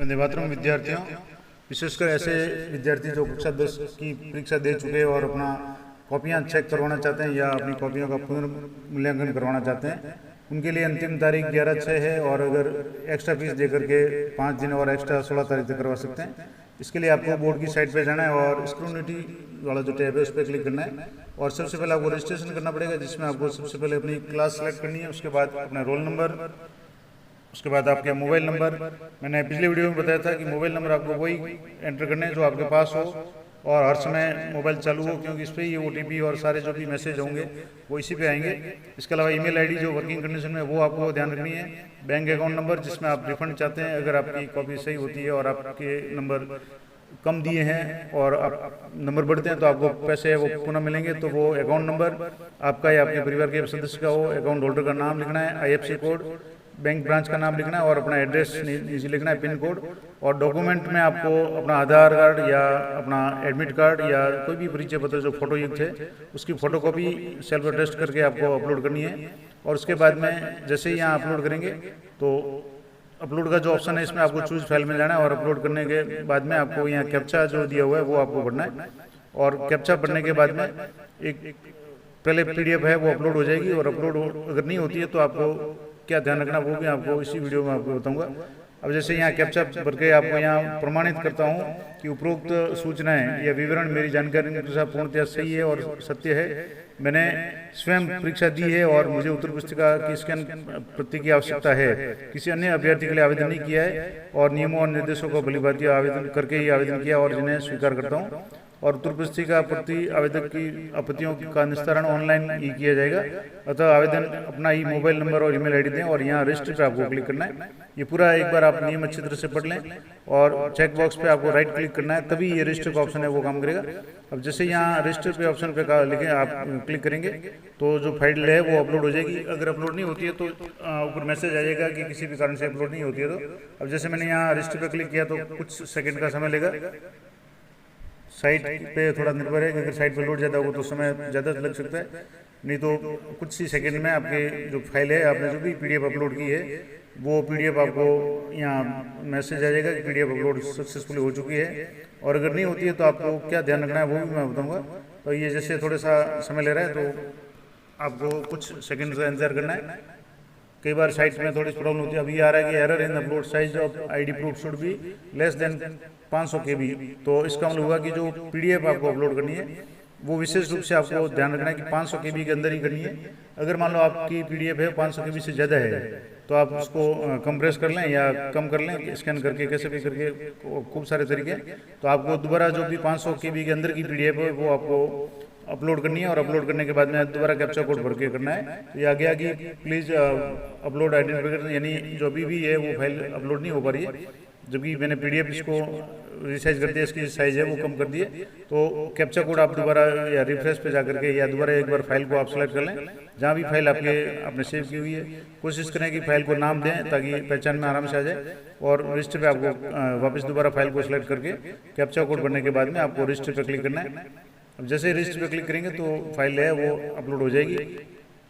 वंदे मातरम विद्यार्थियों, विशेषकर ऐसे विद्यार्थी जो कक्षा 10 की परीक्षा दे चुके हैं और अपना कॉपियां चेक करवाना चाहते हैं या अपनी कॉपियों का पुनर्मूल्यांकन करवाना चाहते हैं, उनके लिए अंतिम तारीख 11/6 है। और अगर एक्स्ट्रा फीस दे करके 5 दिन और एक्स्ट्रा 16 तारीख तक करवा सकते हैं। इसके लिए आपको बोर्ड की साइट पे जाना है और स्क्रूनिटी वाला जो टैब है उस पर क्लिक करना है और सबसे पहले आपको रजिस्ट्रेशन करना पड़ेगा, जिसमें आपको सबसे पहले अपनी क्लास सेलेक्ट करनी है, उसके बाद अपना रोल नंबर, उसके बाद आपके मोबाइल नंबर। मैंने पिछले वीडियो में बताया था कि मोबाइल नंबर आपको वही एंटर करने हैं जो आपके पास हो और हर समय मोबाइल चालू हो, क्योंकि इस पर ये OTP और सारे जो भी मैसेज होंगे वो इसी पे आएंगे। इसके अलावा ईमेल आईडी जो वर्किंग कंडीशन में वो आपको ध्यान रखनी है। बैंक अकाउंट नंबर जिसमें आप रिफंड चाहते हैं, अगर आपकी कॉपी सही होती है और आपके नंबर कम दिए हैं और आप नंबर बढ़ते हैं तो आपको पैसे वो पुनः मिलेंगे, तो वो अकाउंट नंबर आपका या आपके परिवार के सदस्य का हो। अकाउंट होल्डर का नाम लिखना है, IFSC कोड, बैंक ब्रांच का नाम लिखना है और अपना एड्रेस नीचे लिखना है, पिन कोड। और डॉक्यूमेंट में आपको अपना आधार कार्ड या अपना एडमिट कार्ड या कोई भी परिचय पत्र जो फोटो युक्त है उसकी फोटोकॉपी सेल्फ अटेस्ट करके आपको अपलोड करनी है। और उसके बाद में जैसे ही यहाँ अपलोड करेंगे तो अपलोड का जो ऑप्शन है इसमें आपको चूज फाइल में जाना है और अपलोड करने के बाद में आपको यहाँ कैप्चा जो दिया हुआ है वो आपको भरना है। और कैप्चा भरने के बाद में एक पहले PDF है वो अपलोड हो जाएगी, और अपलोड अगर नहीं होती है तो आपको क्या ध्यान रखना वो भी आपको इसी वीडियो में आपको बताऊंगा। अब जैसे यहाँ कैप्चा भर के आपको यहाँ प्रमाणित करता हूँ कि उपरोक्त सूचनाएं या विवरण मेरी जानकारी के अनुसार पूर्णतः सही है और सत्य है। मैंने स्वयं परीक्षा दी है और मुझे उत्तर पुस्तिका की स्कैन प्रति की आवश्यकता है। किसी अन्य अभ्यर्थी के लिए आवेदन नहीं किया है और नियमों और निर्देशों को भलीभांति आवेदन करके ही आवेदन किया और जिन्हें स्वीकार करता हूँ। और उत्तर पुस्तिका प्रति आवेदक की आपत्तियों का निस्तारण ऑनलाइन ही किया जाएगा। अतः आवेदन अपना ही मोबाइल नंबर और ईमेल आईडी दें और यहाँ रजिस्टर पे आपको क्लिक करना है। ये पूरा एक बार आप नियम अच्छी तरह से पढ़ लें और चेक बॉक्स पे आपको राइट क्लिक करना है, तभी ये रजिस्टर का ऑप्शन है वो काम करेगा। अब जैसे यहाँ रजिस्टर पे ऑप्शन पे लिखे आप क्लिक करेंगे तो जो फाइल है वो अपलोड हो जाएगी। अगर अपलोड नहीं होती है तो ऊपर मैसेज आ जाएगा कि किसी भी कारण से अपलोड नहीं होती है। तो अब जैसे मैंने यहाँ रजिस्टर पे क्लिक किया तो कुछ सेकेंड का समय लेगा। साइट पे थोड़ा निर्भर है कि अगर साइट पे लोड ज़्यादा होगा तो समय ज़्यादा लग सकता है, नहीं तो कुछ ही सेकंड में आपके जो फाइल है आपने जो भी PDF अपलोड की है वो PDF आपको यहाँ मैसेज आ जाएगा कि PDF अपलोड सक्सेसफुली हो चुकी है। और अगर नहीं होती है तो आपको क्या ध्यान रखना है वो भी मैं बताऊँगा। तो ये जैसे थोड़ा सा समय ले रहा है तो आपको कुछ सेकेंड का इंतजार करना है। कई बार साइट में थोड़ी प्रॉब्लम होती है। अभी आ रहा है कि error in upload size of ID proof should be less than 500 KB। तो इसका मतलब हुआ कि जो PDF आपको अपलोड करनी है वो विशेष रूप से आपको ध्यान रखना है कि 500 KB के अंदर ही करनी है। अगर मान लो आपकी PDF है 500 KB से ज़्यादा है तो आप उसको कंप्रेस कर लें या कम कर लें, स्कैन करके कैसे भी करके, खूब सारे तरीके। तो आपको दोबारा जो भी 500 KB के अंदर की PDF है वो आपको अपलोड करनी है और अपलोड करने के बाद में दोबारा कैप्चा कोड भर के करना है। तो ये आ गया कि प्लीज़ अपलोड आइडेंटिफिकेशन, यानी जो अभी भी है वो फाइल अपलोड नहीं हो पा रही है, जबकि मैंने PDF इसको रिसाइज कर दिया, इसकी साइज है वो कम कर दिए। तो कैप्चा कोड आप दोबारा या रिफ्रेश पे जा करके या दोबारा एक बार फाइल को आप सेलेक्ट कर लें जहाँ भी फाइल आपने सेव की हुई है। कोशिश करें कि फाइल को नाम दें ताकि पहचान में आराम से आ जाए। और रजिस्टर पे आपको वापस दोबारा फाइल को सिलेक्ट करके कैप्चा कोड भरने के बाद में आपको रजिस्टर पे क्लिक करना है। अब जैसे रजिस्टर पे क्लिक करेंगे तो फाइल है वो अपलोड हो जाएगी,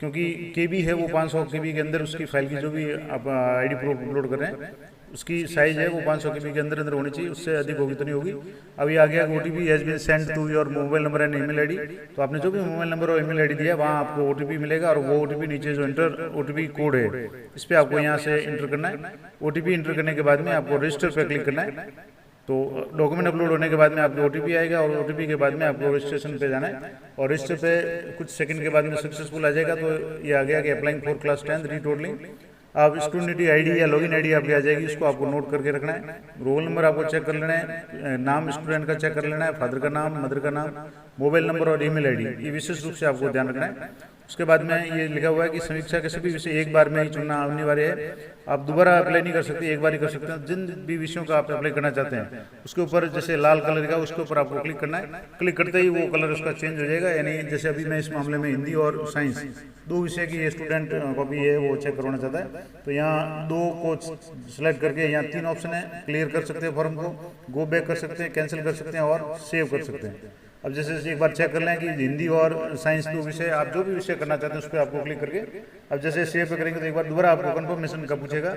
क्योंकि KB है वो 500 KB के अंदर उसकी फाइल की जो भी आप ID प्रूफ अपलोड कर रहे हैं उसकी साइज है वो 500 KB के अंदर होनी चाहिए, उससे अधिक होगी तो नहीं होगी। अभी आ गया OTP has been sent to your mobile number and email ID। तो आपने जो भी मोबाइल नंबर और ईमेल ID दिया वहाँ आपको OTP मिलेगा और वो OTP नीचे जो इंटर OTP कोड है इस पर आपको यहाँ से इंटर करना है। OTP इंटर करने के बाद में आपको रजिस्टर पर क्लिक करना है। तो डॉक्यूमेंट अपलोड होने के बाद में आपको OTP आएगा और OTP के बाद में आपको रजिस्ट्रेशन पे जाना है और रजिस्टर पे कुछ सेकंड के बाद में सक्सेसफुल आ जाएगा। तो ये आ गया कि अप्लाइंग फॉर क्लास 10 रीटोटलिंग। आप स्टूडेंट ID या लॉगिन ID आपकी आ जाएगी, उसको आपको नोट करके रखना है। रोल नंबर आपको चेक कर लेना है, नाम स्टूडेंट का चेक कर लेना है, फादर का नाम, मदर का नाम, मोबाइल नंबर और ईमेल ID, ये विशेष रूप से आपको ध्यान रखना है। उसके बाद में ये लिखा हुआ है कि समीक्षा के सभी विषय एक बार में ही चुनना अनिवार्य है। आप दोबारा अप्लाई नहीं कर सकते, एक बार ही कर सकते हैं। जिन भी विषयों का आप अप्लाई करना चाहते हैं उसके ऊपर जैसे लाल कलर का उसके ऊपर आपको क्लिक करना है। क्लिक करते ही वो कलर उसका चेंज हो जाएगा। यानी जैसे अभी मैं इस मामले में हिंदी और साइंस 2 विषय की ये स्टूडेंट कॉपी है वो चेक करवाना चाहता है, तो यहाँ 2 को सिलेक्ट करके यहाँ 3 ऑप्शन है। क्लियर कर सकते हैं फॉर्म को, गो बैक कर सकते हैं, कैंसिल कर सकते हैं और सेव कर सकते हैं। अब जैसे एक बार चेक कर लें कि हिंदी और साइंस 2 विषय आप जो भी विषय करना चाहते हैं उस पर आपको क्लिक करके अब जैसे सेव पे करेंगे तो एक बार दोबारा आपको कंफर्मेशन का पूछेगा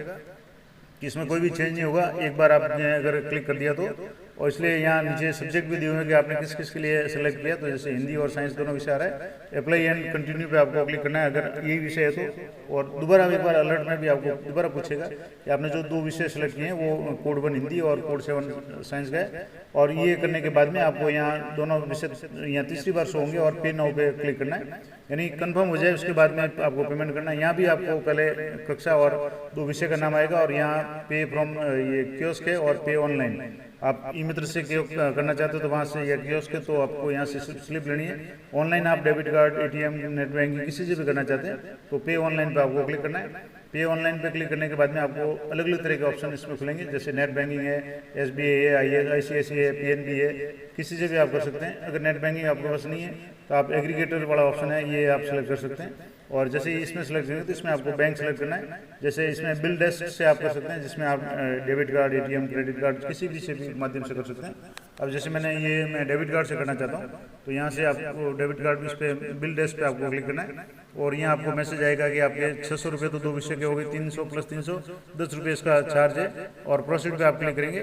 कि इसमें कोई भी चेंज नहीं होगा एक बार आपने अगर क्लिक कर दिया तो। और इसलिए यहाँ नीचे सब्जेक्ट भी दिए हुए हैं कि आपने किस किस के लिए सेलेक्ट किया, तो जैसे हिंदी और साइंस दोनों विषय आ रहा है। अप्लाई एंड कंटिन्यू पे आपको क्लिक करना है अगर यही विषय है तो। और दोबारा एक बार अलर्ट में भी आपको दोबारा पूछेगा कि आपने जो 2 विषय सेलेक्ट किए हैं वो कोड 1 हिंदी और कोड 7 साइंस का है। और ये करने के बाद में आपको यहाँ दोनों विषय यहाँ तीसरी बार शो होंगे और पे नाउ पे क्लिक करना है, यानी कंफर्म हो जाए। उसके बाद में आपको पेमेंट करना है। यहाँ भी आपको पहले कक्षा और 2 विषय का नाम आएगा और यहाँ पे फ्रॉम ये कियोस्क है और पे ऑनलाइन। आप ई मित्र से करना चाहते हो तो वहाँ से या कियोस्क है तो आपको यहाँ से स्लिप लेनी है। ऑनलाइन आप debit card, ATM, net banking किसी से भी करना चाहते हैं तो पे ऑनलाइन पे आपको क्लिक करना है। पे ऑनलाइन पे क्लिक करने के बाद में आपको अलग अलग तरह के ऑप्शन इसमें खुलेंगे, जैसे नेट बैंकिंग है, SBI है, ICICI है, PNB है, किसी से भी आप कर सकते हैं। अगर नेट बैंकिंग आपके पास नहीं है तो आप एग्रीगेटर वाला ऑप्शन है ये आप सेलेक्ट कर सकते हैं। और जैसे ही इसमें सेलेक्ट करेंगे तो इसमें आपको बैंक सेलेक्ट करना है। जैसे इसमें बिल डेस्क से आप कर सकते हैं, जिसमें आप debit card, ATM, credit card किसी भी से भी माध्यम से कर सकते हैं। अब जैसे मैं डेबिट कार्ड से करना चाहता हूँ तो यहाँ से आपको डेबिट कार्ड इस पर बिल डेस्क पे आपको क्लिक करना है। और यहाँ आपको मैसेज आएगा कि आपके 600 रुपये तो 2 विषय के हो गए, 300 + 300 10 रुपये इसका चार्ज है। और प्रोसीड पे आप क्लिक करेंगे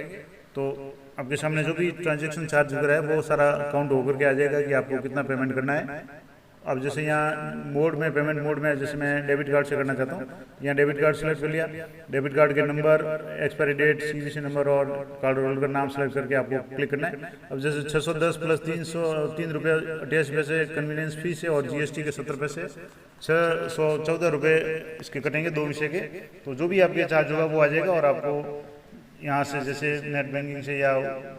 तो आपके सामने जो भी ट्रांजैक्शन चार्ज वगैरह है वो सारा काउंट होकर के आ जाएगा कि आपको कितना पेमेंट करना है। अब जैसे यहाँ मोड में, पेमेंट मोड में, जैसे मैं डेबिट कार्ड से करना चाहता हूँ, यहाँ डेबिट कार्ड सेलेक्ट कर लिया। डेबिट कार्ड के number, expiry date, CVC number और कार्ड होल्डर का नाम सेलेक्ट करके आपको क्लिक करना है। अब जैसे 610 + 303 रुपये 88 पैसे कन्वीनियंस फीस है और GST के 70 पैसे, 614 रुपये इसके कटेंगे 2 विषय के। तो जो भी आपके चार्ज होगा वो आ जाएगा। और आपको यहाँ से जैसे नेट बैंकिंग से या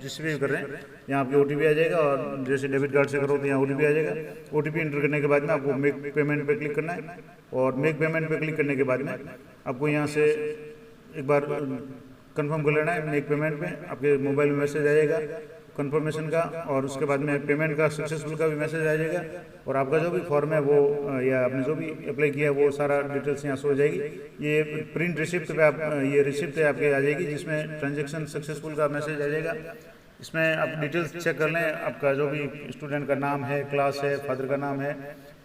जिससे भी कर रहे हैं यहाँ आपके OTP आ जाएगा। और जैसे डेबिट कार्ड से करो तो यहाँ OTP आ जाएगा। OTP एंटर करने के बाद में आपको मेक पेमेंट पे क्लिक करना है। और मेक पेमेंट पे क्लिक करने के बाद में आपको यहाँ से एक बार कंफर्म कर लेना है। मेक पेमेंट पे आपके मोबाइल में मैसेज आ जाएगा कंफर्मेशन का, और उसके बाद में पेमेंट का सक्सेसफुल का भी मैसेज आ जाएगा। और आपका जो भी फॉर्म है वो या आपने जो भी अप्लाई किया है वो सारा डिटेल्स यहाँ हो जाएगी। ये प्रिंट रिसिप्ट पे आप ये रिसिप्ट है आपके आ जाएगी, जिसमें ट्रांजैक्शन सक्सेसफुल का मैसेज आ जाएगा। इसमें आप डिटेल्स चेक कर लें, आपका जो भी स्टूडेंट का नाम है, क्लास है, फादर का नाम है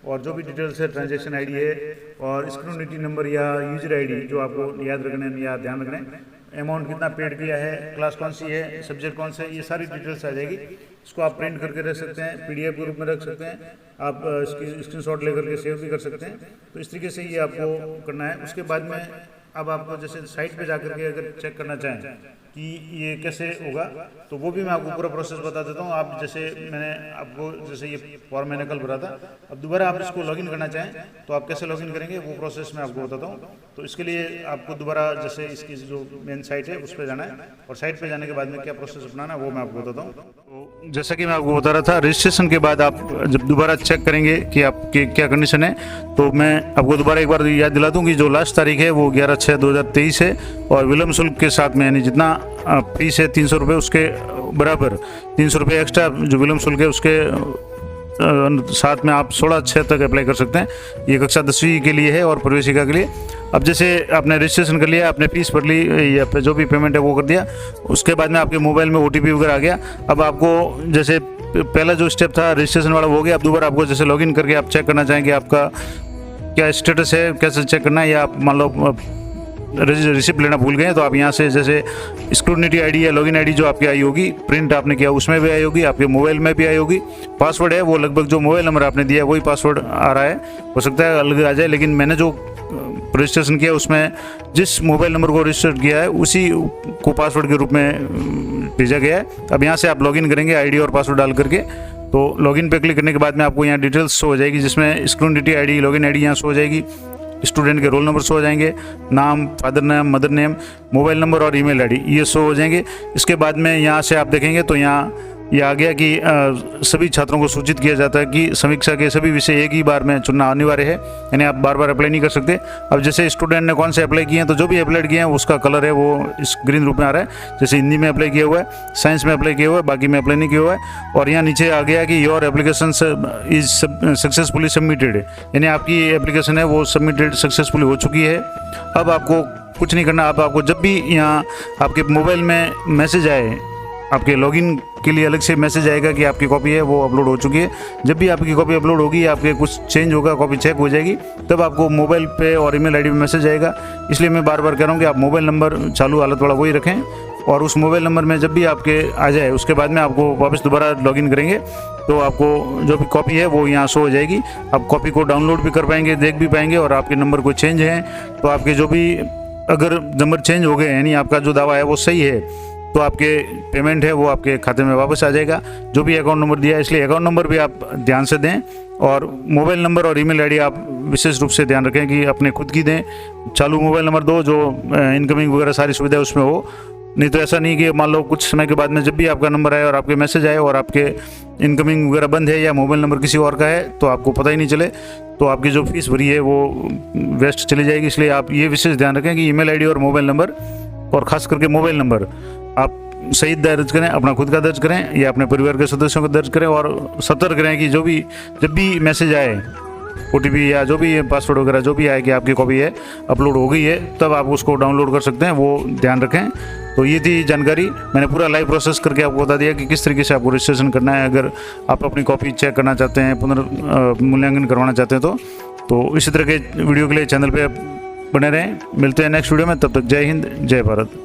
और जो भी डिटेल्स है, ट्रांजैक्शन ID है और स्क्रूटिनी नंबर या यूजर ID जो आपको याद रखना है या ध्यान रखना है। अमाउंट कितना पेड किया है, क्लास कौन सी है, सब्जेक्ट कौन सा है, ये सारी डिटेल्स आ जाएगी। इसको आप प्रिंट करके रख सकते हैं, PDF के रूप में रख सकते हैं, आप इसकी स्क्रीनशॉट लेकर के सेव भी कर सकते हैं। तो इस तरीके से ये आपको करना है। उसके बाद में अब आपको जैसे साइट पे जाकर के अगर चेक करना चाहें कि ये कैसे होगा तो वो भी मैं आपको पूरा प्रोसेस बता देता हूँ। आप जैसे मैंने आपको जैसे ये फॉर्म मैंने कल भरा था, अब दोबारा आप इसको लॉगिन करना चाहें तो आप कैसे लॉगिन करेंगे वो प्रोसेस मैं आपको बताता हूँ। तो इसके लिए आपको दोबारा जैसे इसकी जो मेन साइट है उस पर जाना है और साइट पर जाने के बाद में क्या प्रोसेस अपनाना है वो मैं आपको बताता हूँ। तो जैसा कि मैं आपको बता रहा था, रजिस्ट्रेशन के बाद आप जब दोबारा चेक करेंगे कि आपकी क्या कंडीशन है तो मैं आपको दोबारा एक बार याद दिला दूँ कि जो लास्ट तारीख है वो 11/6/2023 है और विलम्ब शुल्क के साथ में यानी जितना फीस है 300 रुपये उसके बराबर 300 रुपये एक्स्ट्रा जो विलम्ब शुल्क है उसके साथ में आप 16/6 तक अप्लाई कर सकते हैं। ये कक्षा 10वीं के लिए है और प्रवेशिका के लिए। अब जैसे आपने रजिस्ट्रेशन कर लिया, आपने फीस भर ली या जो भी पेमेंट है वो कर दिया, उसके बाद में आपके मोबाइल में OTP वगैरह आ गया। अब आपको जैसे पहला जो स्टेप था रजिस्ट्रेशन वाला वो हो गया। अब दोबारा आपको जैसे लॉगिन करके आप चेक करना चाहेंगे आपका क्या स्टेटस है, कैसे चेक करना है, या आप मान लो रिसिप्ट लेना भूल गए तो आप यहाँ से जैसे स्क्रूटिनी ID या लॉगिन ID जो आपकी आई होगी, प्रिंट आपने किया उसमें भी आई होगी, आपके मोबाइल में भी आई होगी। पासवर्ड है वो लगभग जो मोबाइल नंबर आपने दिया है वही पासवर्ड आ रहा है, हो सकता है अलग आ जाए, लेकिन मैंने जो रजिस्ट्रेशन किया उसमें जिस मोबाइल नंबर को रजिस्टर किया है उसी को पासवर्ड के रूप में भेजा गया है। अब यहाँ से आप लॉगिन करेंगे ID और पासवर्ड डाल करके। तो लॉगिन पे क्लिक करने के बाद में आपको यहाँ डिटेल्स शो हो जाएगी, जिसमें स्क्रूटिनी ID, लॉगिन ID यहाँ शो हो जाएगी, स्टूडेंट के रोल नंबर शो हो जाएंगे, नाम, father name, mother name, mobile number और ईमेल ID ये शो हो जाएंगे। इसके बाद में यहाँ से आप देखेंगे तो यहाँ ये आ गया कि सभी छात्रों को सूचित किया जाता है कि समीक्षा के सभी विषय एक ही बार में चुनना अनिवार्य है, यानी आप बार बार अप्लाई नहीं कर सकते। अब जैसे स्टूडेंट ने कौन से अप्लाई किए हैं तो जो भी अप्लाई किए हैं उसका कलर है वो इस ग्रीन रूप में आ रहा है। जैसे हिंदी में अप्लाई किया हुआ है, साइंस में अप्लाई किया हुआ है, बाकी में अप्लाई नहीं किया हुआ है। और यहाँ नीचे आ गया कि your application is successfully submitted, यानी आपकी एप्लीकेशन है वो सबमिटेड सक्सेसफुली हो चुकी है। अब आपको कुछ नहीं करना। अब आपको जब भी यहाँ आपके मोबाइल में मैसेज आए आपके लॉगिन के लिए अलग से मैसेज आएगा कि आपकी कॉपी है वो अपलोड हो चुकी है। जब भी आपकी कॉपी अपलोड होगी, आपके कुछ चेंज होगा, कॉपी चेक हो जाएगी, तब आपको मोबाइल पे और ईमेल आईडी पे मैसेज आएगा। इसलिए मैं बार बार कह रहा हूँ कि आप मोबाइल नंबर चालू हालत वाला वही रखें, और उस मोबाइल नंबर में जब भी आपके आ जाए उसके बाद में आपको वापस दोबारा लॉगिन करेंगे तो आपको जो भी कॉपी है वो यहाँ शो हो जाएगी। आप कॉपी को डाउनलोड भी कर पाएंगे, देख भी पाएंगे, और आपके नंबर कोई चेंज है तो आपके जो भी अगर नंबर चेंज हो गए यानी आपका जो दावा है वो सही है तो आपके पेमेंट है वो आपके खाते में वापस आ जाएगा, जो भी अकाउंट नंबर दिया है। इसलिए अकाउंट नंबर भी आप ध्यान से दें, और मोबाइल नंबर और ईमेल आईडी आप विशेष रूप से ध्यान रखें कि अपने खुद की दें। चालू मोबाइल नंबर दो जो इनकमिंग वगैरह सारी सुविधा उसमें हो, नहीं तो ऐसा नहीं कि मान लो कुछ समय के बाद में जब भी आपका नंबर आए और आपके मैसेज आए और आपके इनकमिंग वगैरह बंद है या मोबाइल नंबर किसी और का है तो आपको पता ही नहीं चले, तो आपकी जो फीस भरी है वो वेस्ट चली जाएगी। इसलिए आप ये विशेष ध्यान रखें कि ईमेल आईडी और मोबाइल नंबर, और ख़ास करके मोबाइल नंबर आप सही दर्ज करें, अपना खुद का दर्ज करें या अपने परिवार के सदस्यों का दर्ज करें, और सतर्क रहें कि जब भी मैसेज आए OTP या जो भी पासवर्ड वगैरह जो भी आए कि आपकी कॉपी है अपलोड हो गई है, तब आप उसको डाउनलोड कर सकते हैं, वो ध्यान रखें। तो ये थी जानकारी, मैंने पूरा लाइव प्रोसेस करके आपको बता दिया कि किस तरीके से आपको रजिस्ट्रेशन करना है अगर आप अपनी कॉपी चेक करना चाहते हैं, पुनर्मूल्यांकन करवाना चाहते हैं तो इसी तरह के वीडियो के लिए चैनल पर बने रहें। मिलते हैं नेक्स्ट वीडियो में, तब तक जय हिंद, जय भारत।